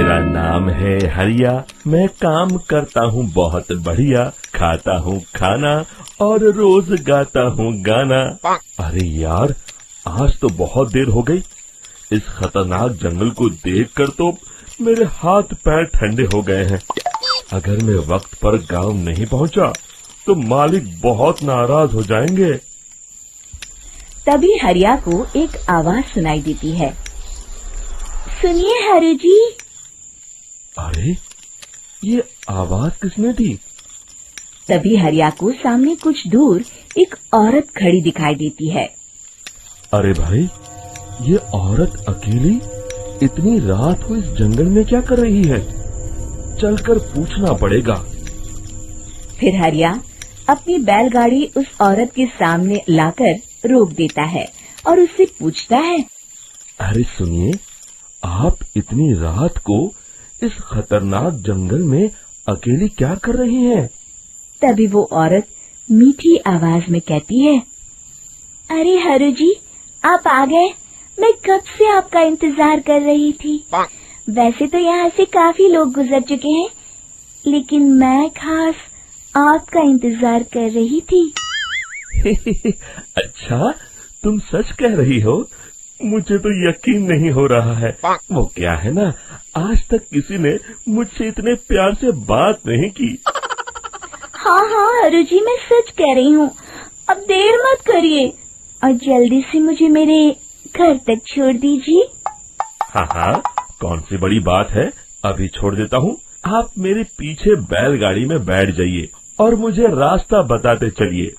मेरा नाम है हरिया, मैं काम करता हूँ बहुत बढ़िया, खाता हूँ खाना और रोज गाता हूँ गाना। अरे यार, आज तो बहुत देर हो गई। इस खतरनाक जंगल को देखकर तो मेरे हाथ पैर ठंडे हो गए हैं। अगर मैं वक्त पर गांव नहीं पहुंचा तो मालिक बहुत नाराज हो जाएंगे। तभी हरिया को एक आवाज सुनाई देती है। सुनिए हरु जी। अरे, ये आवाज किसने दी? तभी हरिया को सामने कुछ दूर एक औरत खड़ी दिखाई देती है। अरे भाई, ये औरत अकेली इतनी रात को इस जंगल में क्या कर रही है? चलकर पूछना पड़ेगा। फिर हरिया अपनी बैलगाड़ी उस औरत के सामने लाकर रोक देता है और उससे पूछता है। अरे सुनिए, आप इतनी रात को इस खतरनाक जंगल में अकेली क्या कर रही हैं? तभी वो औरत मीठी आवाज में कहती है। अरे हरु जी, आप आ गए। मैं कब से आपका इंतजार कर रही थी। वैसे तो यहाँ से काफी लोग गुजर चुके हैं, लेकिन मैं खास आपका इंतजार कर रही थी। अच्छा, तुम सच कह रही हो? मुझे तो यकीन नहीं हो रहा है। वो क्या है ना, आज तक किसी ने मुझसे इतने प्यार से बात नहीं की। हाँ हरु जी, मैं सच कह रही हूँ। अब देर मत करिए और जल्दी से मुझे मेरे घर तक छोड़ दीजिए। हाँ, कौन सी बड़ी बात है, अभी छोड़ देता हूँ। आप मेरे पीछे बैलगाड़ी में बैठ जाइए और मुझे रास्ता बताते चलिए।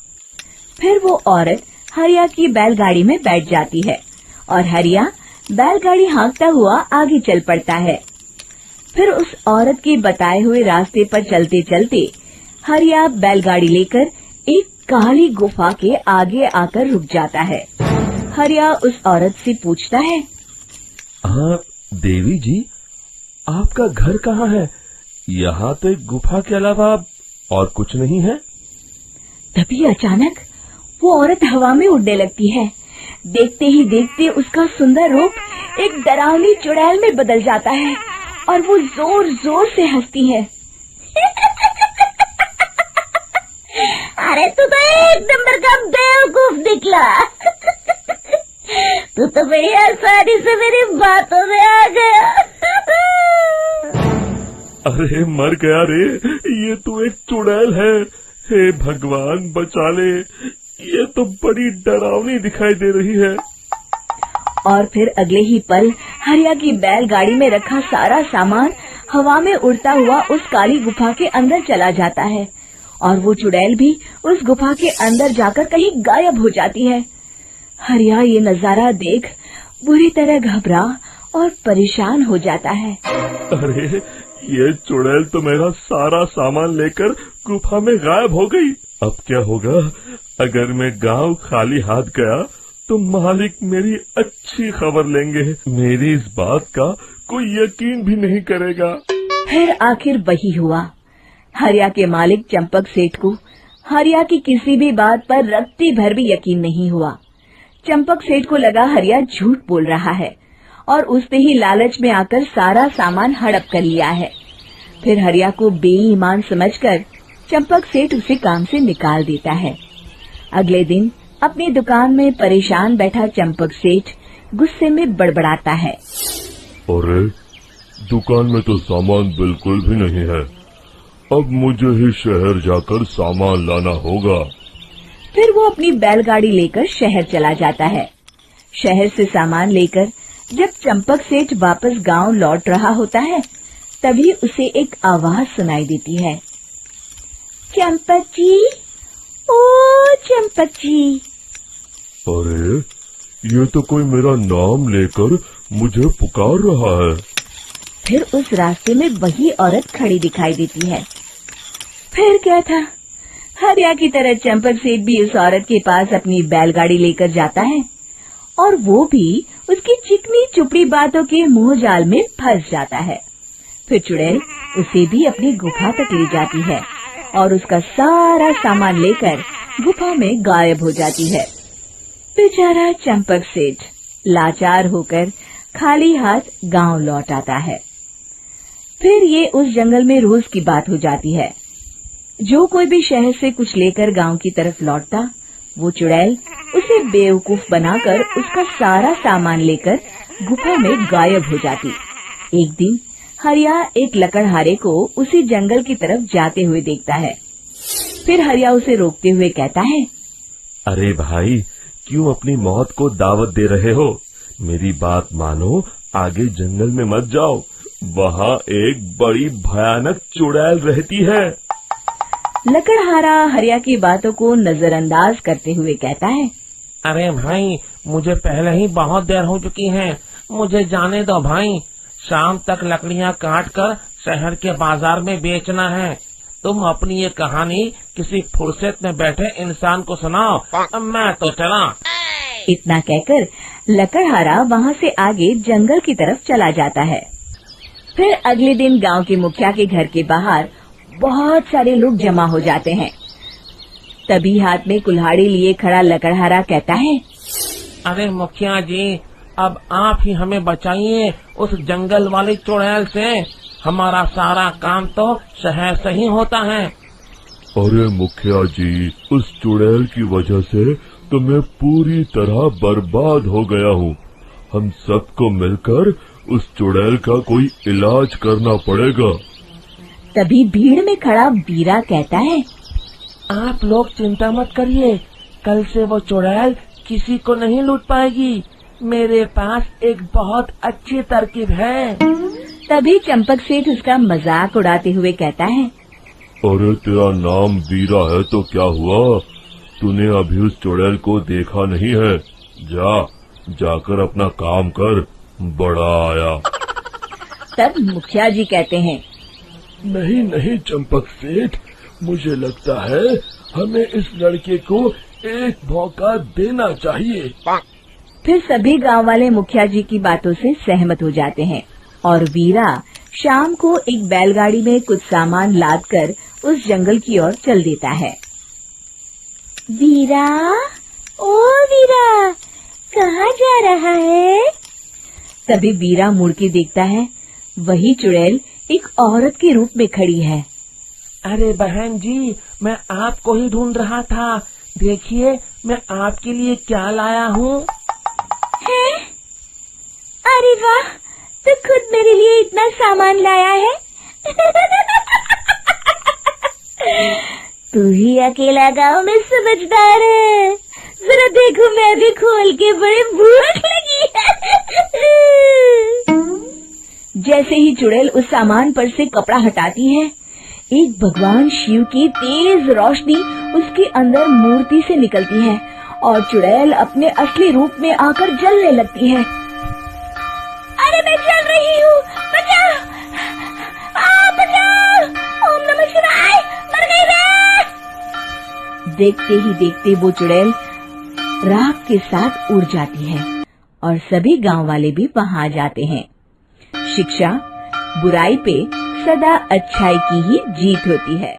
फिर वो औरत हरिया की बैलगाड़ी में बैठ जाती है और हरिया बैलगाड़ी हाँकता हुआ आगे चल पड़ता है। फिर उस औरत के बताए हुए रास्ते पर चलते चलते हरिया बैलगाड़ी लेकर एक काली गुफा के आगे आकर रुक जाता है। हरिया उस औरत से पूछता है। देवी जी, आपका घर कहाँ है? यहाँ तो एक गुफा के अलावा और कुछ नहीं है। तभी अचानक वो औरत हवा में उड़ने लगती है। देखते ही देखते उसका सुंदर रूप एक डरावनी चुड़ैल में बदल जाता है और वो जोर जोर से हंसती है। अरे तू तो एक नंबर का बेवकूफ निकला। तू तो बड़ी आसानी से मेरी बातों में आ गया। अरे मर गया रे, ये तो एक चुड़ैल है। हे भगवान बचा ले, ये तो बड़ी डरावनी दिखाई दे रही है। और फिर अगले ही पल हरिया की बैलगाड़ी में रखा सारा सामान हवा में उड़ता हुआ उस काली गुफा के अंदर चला जाता है और वो चुड़ैल भी उस गुफा के अंदर जाकर कहीं गायब हो जाती है। हरिया ये नजारा देख बुरी तरह घबरा और परेशान हो जाता है। अरे, ये चुड़ैल तो मेरा सारा सामान लेकर गुफा में गायब हो गई। अब क्या होगा? अगर मैं गांव खाली हाथ गया तो मालिक मेरी अच्छी खबर लेंगे। मेरी इस बात का कोई यकीन भी नहीं करेगा। फिर आखिर वही हुआ। हरिया के मालिक चंपक सेठ को हरिया की किसी भी बात पर रत्ती भर भी यकीन नहीं हुआ। चंपक सेठ को लगा हरिया झूठ बोल रहा है और उसने ही लालच में आकर सारा सामान हड़प कर लिया है। फिर हरिया को बेईमान समझकर चंपक सेठ उसे काम से निकाल देता है। अगले दिन अपनी दुकान में परेशान बैठा चंपक सेठ गुस्से में बड़बड़ाता है। अरे, दुकान में तो सामान बिल्कुल भी नहीं है। अब मुझे ही शहर जाकर सामान लाना होगा। फिर वो अपनी बैलगाड़ी लेकर शहर चला जाता है। शहर से सामान लेकर जब चंपक सेठ वापस गांव लौट रहा होता है, तभी उसे एक आवाज सुनाई देती है। चंपक जी, ओ चंपक जी। अरे, ये तो कोई मेरा नाम लेकर मुझे पुकार रहा है। फिर उस रास्ते में वही औरत खड़ी दिखाई देती है। फिर क्या था, हरिया की तरह चंपक सेठ भी उस औरत के पास अपनी बैलगाड़ी लेकर जाता है और वो भी उसकी चिकनी चुपड़ी बातों के मोह जाल में फंस जाता है। फिर चुड़ैल उसे भी अपनी गुफा तक ले जाती है और उसका सारा सामान लेकर गुफा में गायब हो जाती है। बेचारा चंपक सेठ लाचार होकर खाली हाथ गांव लौट आता है। फिर ये उस जंगल में रोज की बात हो जाती है। जो कोई भी शहर से कुछ लेकर गांव की तरफ लौटता, वो चुड़ैल उसे बेवकूफ बनाकर उसका सारा सामान लेकर गुफा में गायब हो जाती। एक दिन हरिया एक लकड़हारे को उसी जंगल की तरफ जाते हुए देखता है। फिर हरिया उसे रोकते हुए कहता है, अरे भाई, क्यों अपनी मौत को दावत दे रहे हो? मेरी बात मानो, आगे जंगल में मत जाओ, वहाँ एक बड़ी भयानक चुड़ैल रहती है। लकड़हारा हरिया की बातों को नजरअंदाज करते हुए कहता है, अरे भाई, मुझे पहले ही बहुत देर हो चुकी है, मुझे जाने दो भाई। शाम तक लकड़ियाँ काट कर शहर के बाजार में बेचना है। तुम अपनी ये कहानी किसी फुर्सत में बैठे इंसान को सुनाओ, मैं तो चला। इतना कहकर लकड़हारा वहाँ से आगे जंगल की तरफ चला जाता है। फिर अगले दिन गांव के मुखिया के घर के बाहर बहुत सारे लोग जमा हो जाते हैं। तभी हाथ में कुल्हाड़ी लिए खड़ा लकड़हारा कहता है, अरे मुखिया जी, अब आप ही हमें बचाइए उस जंगल वाली चुड़ैल से। हमारा सारा काम तो शहर से ही होता है। अरे मुखिया जी, उस चुड़ैल की वजह से तो मैं पूरी तरह बर्बाद हो गया हूँ। हम सबको मिलकर उस चुड़ैल का कोई इलाज करना पड़ेगा। तभी भीड़ में खड़ा वीरा कहता है, आप लोग चिंता मत करिए, कल से वो चुड़ैल किसी को नहीं लूट पाएगी। मेरे पास एक बहुत अच्छी तरकीब है। तभी चंपक सेठ उसका मजाक उड़ाते हुए कहता है, अरे तेरा नाम वीरा है तो क्या हुआ? तूने अभी उस चुड़ैल को देखा नहीं है? जाकर अपना काम कर, बड़ा आया। तब मुखिया जी कहते हैं, नहीं चंपक सेठ, मुझे लगता है हमें इस लड़के को एक मौका देना चाहिए। फिर सभी गांव वाले मुखिया जी की बातों से सहमत हो जाते हैं और वीरा शाम को एक बैलगाड़ी में कुछ सामान लादकर उस जंगल की ओर चल देता है। वीरा, ओ वीरा, कहाँ जा रहा है? तभी वीरा मुड़ के देखता है, वही चुड़ैल एक औरत के रूप में खड़ी है। अरे बहन जी, मैं आपको ही ढूंढ रहा था। देखिए, मैं आपके लिए क्या लाया हूँ। अरे वाह, तो खुद मेरे लिए इतना सामान लाया है। तू ही अकेला गांव में समझदार है। जरा देखो, मैं भी खोल के, बड़े भूख लगी है। जैसे ही चुड़ैल उस सामान पर से कपड़ा हटाती है, एक भगवान शिव की तेज रोशनी उसके अंदर मूर्ति से निकलती है और चुड़ैल अपने असली रूप में आकर जलने लगती है। अरे मैं जल रही हूँ, बचाओ, बचाओ, ओम नमः शिवाय, मर गई मैं। देखते ही देखते वो चुड़ैल राख के साथ उड़ जाती है और सभी गांव वाले भी वहां आ जाते हैं। शिक्षा बुराई पे सदा अच्छाई की ही जीत होती है।